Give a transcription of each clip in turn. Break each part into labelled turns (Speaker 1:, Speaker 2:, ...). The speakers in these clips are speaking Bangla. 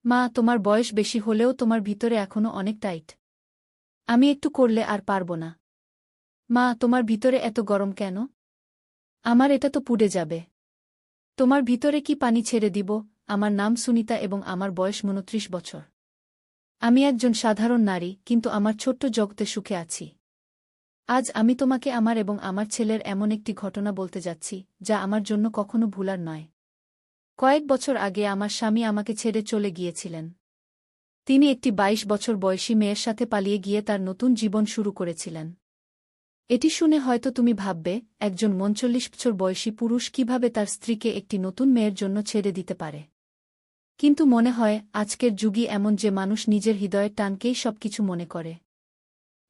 Speaker 1: মা, তোমার বয়স বেশি হলেও তোমার ভিতরে এখনো অনেক টাইট। আমি একটু করলে আর পারব না। মা, তোমার ভিতরে এত গরম কেন? আমার এটা তো পুড়ে যাবে। তোমার ভিতরে কি পানি ছেড়ে দিব? আমার নাম সুনিতা এবং আমার বয়স ২৯ বছর। আমি একজন সাধারণ নারী, কিন্তু আমার ছোট্ট জগতে সুখে আছি। আজ আমি তোমাকে আমার এবং আমার ছেলের এমন একটি ঘটনা বলতে যাচ্ছি, যা আমার জন্য কখনো ভুলার নয়। কয়েক বছর আগে আমার স্বামী আমাকে ছেড়ে চলে গিয়েছিলেন। তিনি একটি ২২ বছর বয়সী মেয়ের সাথে পালিয়ে গিয়ে তার নতুন জীবন শুরু করেছিলেন। এটি শুনে হয়তো তুমি ভাববে, একজন ৩৯ বছর বয়সী পুরুষ কিভাবে তার স্ত্রীকে একটি নতুন মেয়ের জন্য ছেড়ে দিতে পারে। কিন্তু মনে হয়, আজকের যুগই এমন যে মানুষ নিজের হৃদয়ের টানকেই সবকিছু মনে করে।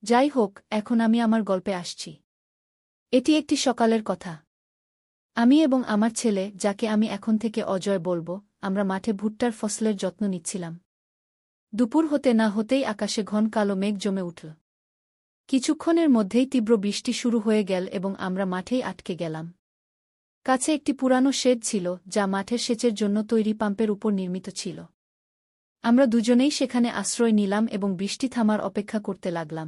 Speaker 1: যাই হোক, এখন আমি আমার গল্পে আসছি। এটি একটি সকালের কথা। আমি এবং আমার ছেলে, যাকে আমি এখন থেকে অজয় বলবো, আমরা মাঠে ভুট্টার ফসলের যত্ন নিচ্ছিলাম। দুপুর হতে না হতেই আকাশে ঘন কালো মেঘ জমে উঠল। কিছুক্ষণের মধ্যেই তীব্র বৃষ্টি শুরু হয়ে গেল এবং আমরা মাঠেই আটকে গেলাম। কাছে একটি পুরানো শেড ছিল, যা মাঠের সেচের জন্য তৈরি পাম্পের উপর নির্মিত ছিল। আমরা দুজনেই সেখানে আশ্রয় নিলাম এবং বৃষ্টি থামার অপেক্ষা করতে লাগলাম।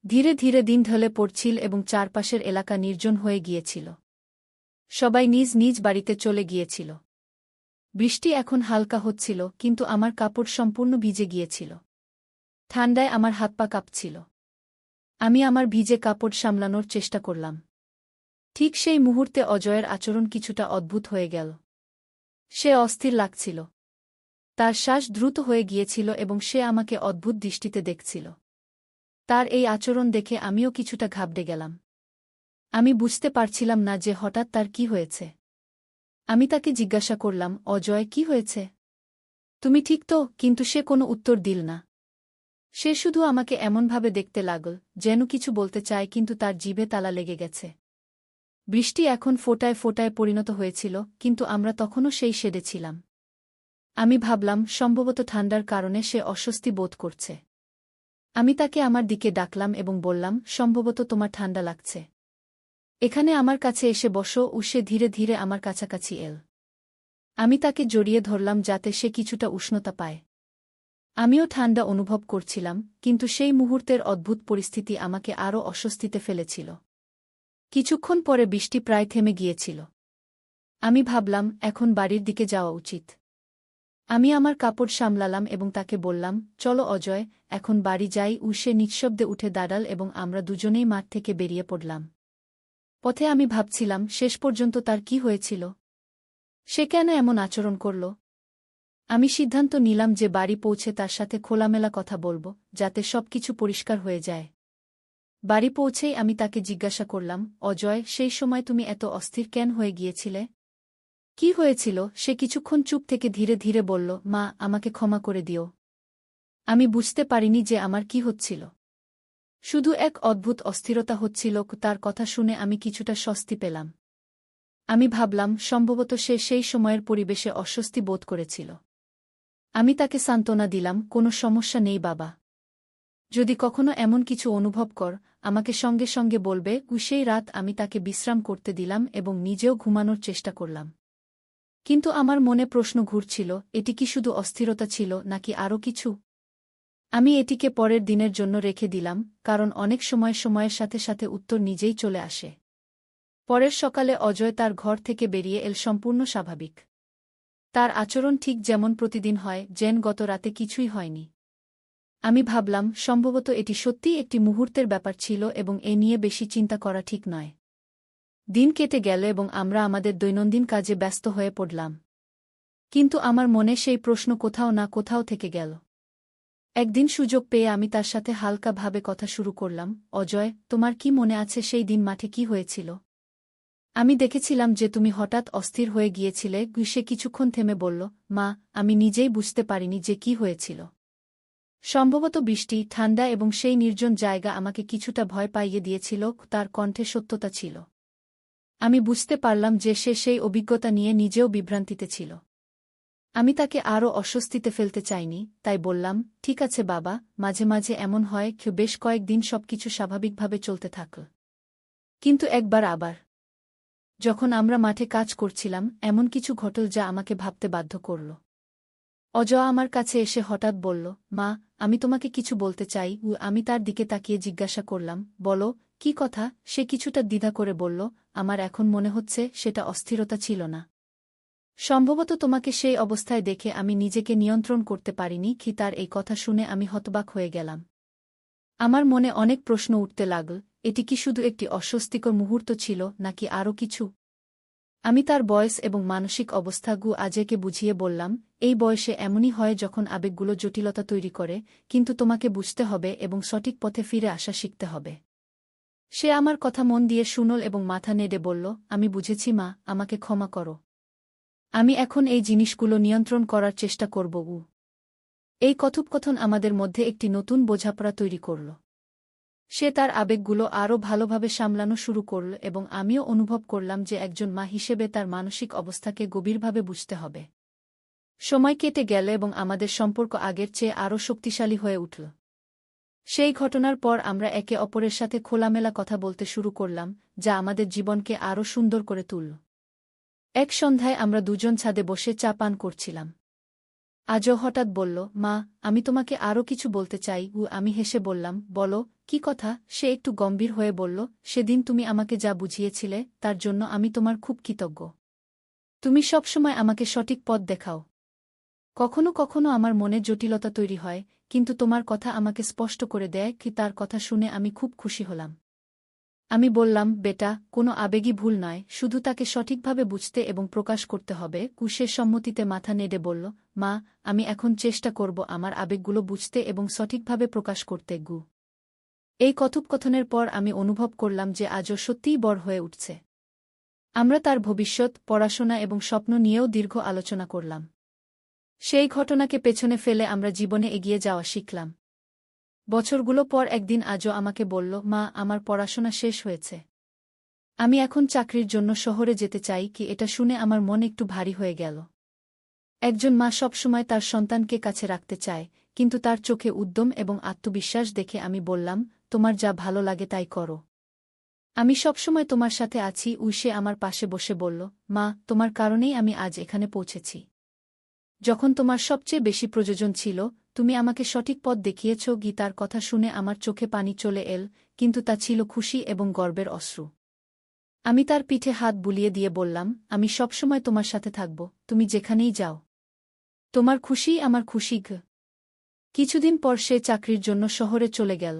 Speaker 1: ধীরে ধীরে দিন ঢলে পড়ছিল এবং চারপাশের এলাকা নির্জন হয়ে গিয়েছিল। সবাই নিজ নিজ বাড়িতে চলে গিয়েছিল। বৃষ্টি এখন হালকা হচ্ছিল, কিন্তু আমার কাপড় সম্পূর্ণ ভিজে গিয়েছিল। ঠান্ডায় আমার হাত পা কাঁপছিল। আমি আমার ভিজে কাপড় সামলানোর চেষ্টা করলাম। ঠিক সেই মুহূর্তে অজয়ের আচরণ কিছুটা অদ্ভুত হয়ে গেল। সে অস্থির লাগছিল। তার শ্বাস দ্রুত হয়ে গিয়েছিল এবং সে আমাকে অদ্ভুত দৃষ্টিতে দেখছিল। তার এই আচরণ দেখে আমিও কিছুটা ঘাবড়ে গেলাম। আমি বুঝতে পারছিলাম না যে হঠাৎ তার কি হয়েছে। আমি তাকে জিজ্ঞাসা করলাম, অজয়, কি হয়েছে? তুমি ঠিক তো? কিন্তু সে কোনো উত্তর দিল না। সে শুধু আমাকে এমনভাবে দেখতে লাগল, যেন কিছু বলতে চায় কিন্তু তার জিভে তালা লেগে গেছে। বৃষ্টি এখন ফোঁটায় ফোঁটায় পরিণত হয়েছিল, কিন্তু আমরা তখনও সেই শেডে ছিলাম। আমি ভাবলাম, সম্ভবত ঠান্ডার কারণে সে অস্বস্তি বোধ করছে। আমি তাকে আমার দিকে ডাকলাম এবং বললাম, সম্ভবত তোমার ঠান্ডা লাগছে। এখানে আমার কাছে এসে বসো। সে ধীরে ধীরে আমার কাছাকাছি এল। আমি তাকে জড়িয়ে ধরলাম যাতে সে কিছুটা উষ্ণতা পায়। আমিও ঠান্ডা অনুভব করছিলাম, কিন্তু সেই মুহূর্তের অদ্ভুত পরিস্থিতি আমাকে আরও অস্বস্তিতে ফেলেছিল। কিছুক্ষণ পরে বৃষ্টি প্রায় থেমে গিয়েছিল। আমি ভাবলাম, এখন বাড়ির দিকে যাওয়া উচিত। আমি আমার কাপড় সামলালাম এবং তাকে বললাম, চলো অজয়, এখন বাড়ি যাই। সে নিঃশব্দে উঠে দাঁড়াল এবং আমরা দুজনেই মাঠ থেকে বেরিয়ে পড়লাম। পথে আমি ভাবছিলাম, শেষ পর্যন্ত তার কি হয়েছিল? সে কেন এমন আচরণ করল? আমি সিদ্ধান্ত নিলাম যে বাড়ি পৌঁছে তার সাথে খোলামেলা কথা বলব, যাতে সবকিছু পরিষ্কার হয়ে যায়। বাড়ি পৌঁছেই আমি তাকে জিজ্ঞাসা করলাম, অজয়, সেই সময় তুমি এত অস্থির কেন হয়ে গিয়েছিলে? কি হয়েছিল? সে কিছুক্ষণ চুপ থেকে ধীরে ধীরে বলল, মা, আমাকে ক্ষমা করে দিও। আমি বুঝতে পারিনি যে আমার কি হচ্ছিল। শুধু এক অদ্ভুত অস্থিরতা হচ্ছিল। তার কথা শুনে আমি কিছুটা স্বস্তি পেলাম। আমি ভাবলাম, সম্ভবত সে সেই সময়ের পরিবেশে অস্বস্তি বোধ করেছিল। আমি তাকে সান্ত্বনা দিলাম, কোনো সমস্যা নেই বাবা। যদি কখনো এমন কিছু অনুভব কর, আমাকে সঙ্গে সঙ্গে বলবে। সেই রাত আমি তাকে বিশ্রাম করতে দিলাম এবং নিজেও ঘুমানোর চেষ্টা করলাম। কিন্তু আমার মনে প্রশ্ন ঘুরছিল, এটি কি শুধু অস্থিরতা ছিল নাকি আরও কিছু? আমি এটিকে পরের দিনের জন্য রেখে দিলাম, কারণ অনেক সময় সময়ের সাথে সাথে উত্তর নিজেই চলে আসে। পরের সকালে অজয় তার ঘর থেকে বেরিয়ে এল সম্পূর্ণ স্বাভাবিক। তার আচরণ ঠিক যেমন প্রতিদিন হয়, যেন গত রাতে কিছুই হয়নি। আমি ভাবলাম, সম্ভবত এটি সত্যিই একটি মুহূর্তের ব্যাপার ছিল এবং এ নিয়ে বেশি চিন্তা করা ঠিক নয়। দিন কেটে গেল এবং আমরা আমাদের দৈনন্দিন কাজে ব্যস্ত হয়ে পড়লাম। কিন্তু আমার মনে সেই প্রশ্ন কোথাও না কোথাও থেকে গেল। একদিন সুযোগ পেয়ে আমি তার সাথে হালকাভাবে কথা শুরু করলাম, অজয়, তোমার কি মনে আছে সেই দিন মাঠে কি হয়েছিল? আমি দেখেছিলাম যে তুমি হঠাৎ অস্থির হয়ে গিয়েছিলে। সে কিছুক্ষণ থেমে বলল, মা, আমি নিজেই বুঝতে পারিনি যে কি হয়েছিল। সম্ভবত বৃষ্টি, ঠান্ডা এবং সেই নির্জন জায়গা আমাকে কিছুটা ভয় পাইয়ে দিয়েছিল। তার কণ্ঠে সত্যতা ছিল। আমি বুঝতে পারলাম যে সে সেই অভিজ্ঞতা নিয়ে নিজেও বিভ্রান্তিতে ছিল। আমি তাকে আরও অস্বস্তিতে ফেলতে চাইনি, তাই বললাম, ঠিক আছে বাবা, মাঝে মাঝে এমন হয়। বেশ কয়েকদিন সবকিছু স্বাভাবিকভাবে চলতে থাকল। কিন্তু একবার আবার, যখন আমরা মাঠে কাজ করছিলাম, এমন কিছু ঘটল যা আমাকে ভাবতে বাধ্য করল। অজয় আমার কাছে এসে হঠাৎ বলল, মা, আমি তোমাকে কিছু বলতে চাই। আমি তার দিকে তাকিয়ে জিজ্ঞাসা করলাম, বলো, কি কথা? সে কিছুটা দ্বিধা করে বলল, আমার এখন মনে হচ্ছে সেটা অস্থিরতা ছিল না। সম্ভবত তোমাকে সেই অবস্থায় দেখে আমি নিজেকে নিয়ন্ত্রণ করতে পারিনি। কি তার এই কথা শুনে আমি হতবাক হয়ে গেলাম। আমার মনে অনেক প্রশ্ন উঠতে লাগল, এটি কি শুধু একটি অস্বস্তিকর মুহূর্ত ছিল নাকি আরও কিছু? আমি তার বয়স এবং মানসিক অবস্থাগু আজকে বুঝিয়ে বললাম, এই বয়সে এমনই হয় যখন আবেগগুলো জটিলতা তৈরি করে, কিন্তু তোমাকে বুঝতে হবে এবং সঠিক পথে ফিরে আসা শিখতে হবে। সে আমার কথা মন দিয়ে শুনল এবং মাথা নেড়ে বলল, আমি বুঝেছি মা, আমাকে ক্ষমা করো। আমি এখন এই জিনিসগুলো নিয়ন্ত্রণ করার চেষ্টা করব। এই কথোপকথন আমাদের মধ্যে একটি নতুন বোঝাপড়া তৈরি করল। সে তার আবেগগুলো আরও ভালোভাবে সামলানো শুরু করল এবং আমিও অনুভব করলাম যে একজন মা হিসেবে তার মানসিক অবস্থাকে গভীরভাবে বুঝতে হবে। সময় কেটে গেল এবং আমাদের সম্পর্ক আগের চেয়ে আরও শক্তিশালী হয়ে উঠল। সেই ঘটনার পর আমরা একে অপরের সাথে খোলামেলা কথা বলতে শুরু করলাম, যা আমাদের জীবনকে আরও সুন্দর করে তুলল। এক সন্ধ্যায় আমরা দুজন ছাদে বসে চা পান করছিলাম। আজও হঠাৎ বলল, মা, আমি তোমাকে আরও কিছু বলতে চাই। আমি হেসে বললাম, বলো, কি কথা? সে একটু গম্ভীর হয়ে বলল, সেদিন তুমি আমাকে যা বুঝিয়েছিলে তার জন্য আমি তোমার খুব কৃতজ্ঞ। তুমি সবসময় আমাকে সঠিক পথ দেখাও। কখনো কখনো আমার মনে জটিলতা তৈরি হয়, কিন্তু তোমার কথা আমাকে স্পষ্ট করে দেয়। কি তার কথা শুনে আমি খুব খুশি হলাম। আমি বললাম, বেটা, কোনো আবেগই ভুল নয়, শুধু তাকে সঠিকভাবে বুঝতে এবং প্রকাশ করতে হবে। কুশের সম্মতিতে মাথা নেড়ে বলল, মা, আমি এখন চেষ্টা করব আমার আবেগগুলো বুঝতে এবং সঠিকভাবে প্রকাশ করতে। এই কথোপকথনের পর আমি অনুভব করলাম যে আজও সত্যিই বড় হয়ে উঠছে। আমরা তার ভবিষ্যৎ, পড়াশোনা এবং স্বপ্ন নিয়েও দীর্ঘ আলোচনা করলাম। সেই ঘটনাকে পেছনে ফেলে আমরা জীবনে এগিয়ে যাওয়া শিখলাম। বছরগুলো পর একদিন আজও আমাকে বলল, মা, আমার পড়াশোনা শেষ হয়েছে। আমি এখন চাকরির জন্য শহরে যেতে চাই। কি এটা শুনে আমার মন একটু ভারী হয়ে গেল। একজন মা সবসময় তার সন্তানকে কাছে রাখতে চায়, কিন্তু তার চোখে উদ্যম এবং আত্মবিশ্বাস দেখে আমি বললাম, তোমার যা ভালো লাগে তাই করো। আমি সবসময় তোমার সাথে আছি। সে আমার পাশে বসে বলল, মা, তোমার কারণেই আমি আজ এখানে পৌঁছেছি। যখন তোমার সবচেয়ে বেশি প্রয়োজন ছিল, তুমি আমাকে সঠিক পথ দেখিয়েছ। গীতার কথা শুনে আমার চোখে পানি চলে এল, কিন্তু তা ছিল খুশি এবং গর্বের অশ্রু। আমি তার পিঠে হাত বুলিয়ে দিয়ে বললাম, আমি সবসময় তোমার সাথে থাকব, তুমি যেখানেই যাও। তোমার খুশিই আমার খুশি। কিছুদিন পর সে চাকরির জন্য শহরে চলে গেল।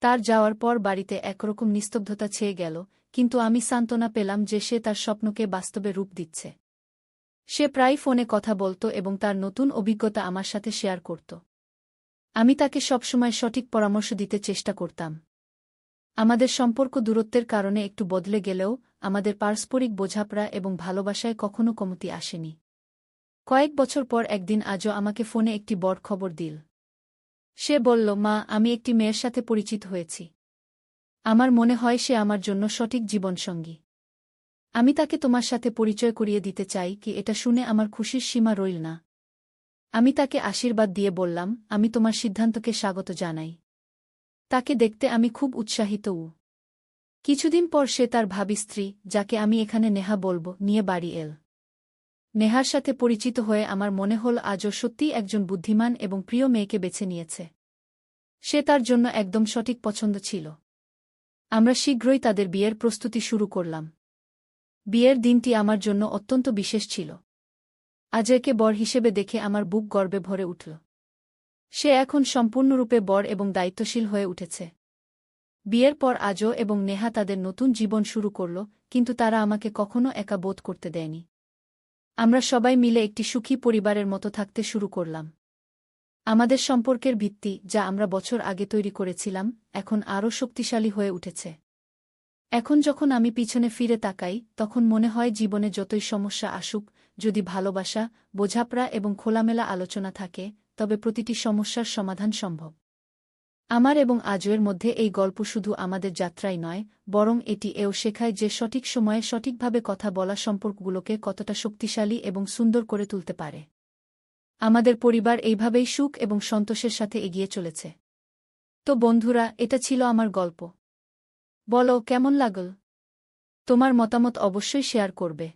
Speaker 1: তার যাওয়ার পর বাড়িতে একরকম নিস্তব্ধতা ছেয়ে গেল, কিন্তু আমি সান্ত্বনা পেলাম যে সে তার স্বপ্নকে বাস্তবে রূপ দিচ্ছে। সে প্রায় ফোনে কথা বলত এবং তার নতুন অভিজ্ঞতা আমার সাথে শেয়ার করত। আমি তাকে সবসময় সঠিক পরামর্শ দিতে চেষ্টা করতাম। আমাদের সম্পর্ক দূরত্বের কারণে একটু বদলে গেলেও আমাদের পারস্পরিক বোঝাপড়া এবং ভালোবাসায় কখনো কমতি আসেনি। কয়েক বছর পর একদিন আজও আমাকে ফোনে একটি বড় খবর দিল। সে বলল, মা, আমি একটি মেয়ের সাথে পরিচিত হয়েছি। আমার মনে হয় সে আমার জন্য সঠিক জীবনসঙ্গী। আমি তাকে তোমার সাথে পরিচয় করিয়ে দিতে চাই। কি এটা শুনে আমার খুশির সীমা রইল না। আমি তাকে আশীর্বাদ দিয়ে বললাম, আমি তোমার সিদ্ধান্তকে স্বাগত জানাই। তাকে দেখতে আমি খুব উৎসাহিত। কিছুদিন পর সে তার ভাবী স্ত্রী, যাকে আমি এখানে নেহা বলব, নিয়ে বাড়ি এল। নেহার সাথে পরিচিত হয়ে আমার মনে হল আজও সত্যিই একজন বুদ্ধিমান এবং প্রিয় মেয়েকে বেছে নিয়েছে। সে তার জন্য একদম সঠিক পছন্দ ছিল। আমরা শীঘ্রই তাদের বিয়ের প্রস্তুতি শুরু করলাম। বিয়ের দিনটি আমার জন্য অত্যন্ত বিশেষ ছিল। আজকে বর হিসেবে দেখে আমার বুক গর্বে ভরে উঠল। সে এখন সম্পূর্ণরূপে বর এবং দায়িত্বশীল হয়ে উঠেছে। বিয়ের পর আজও এবং নেহা তাদের নতুন জীবন শুরু করল, কিন্তু তারা আমাকে কখনো একা বোধ করতে দেয়নি। আমরা সবাই মিলে একটি সুখী পরিবারের মতো থাকতে শুরু করলাম। আমাদের সম্পর্কের ভিত্তি, যা আমরা বছর আগে তৈরি করেছিলাম, এখন আরও শক্তিশালী হয়ে উঠেছে। এখন যখন আমি পিছনে ফিরে তাকাই, তখন মনে হয় জীবনে যতই সমস্যা আসুক, যদি ভালোবাসা, বোঝাপড়া এবং খোলামেলা আলোচনা থাকে, তবে প্রতিটি সমস্যার সমাধান সম্ভব। আমার এবং আজয়ের মধ্যে এই গল্প শুধু আমাদের যাত্রাই নয়, বরং এটি এও শেখায় যে সঠিক সময়ে সঠিকভাবে কথা বলা সম্পর্কগুলোকে কতটা শক্তিশালী এবং সুন্দর করে তুলতে পারে। আমাদের পরিবার এইভাবেই সুখ এবং সন্তোষের সাথে এগিয়ে চলেছে। তো বন্ধুরা, এটা ছিল আমার গল্প। বলো, কেমন লাগল? তোমার মতামত অবশ্যই শেয়ার করবে।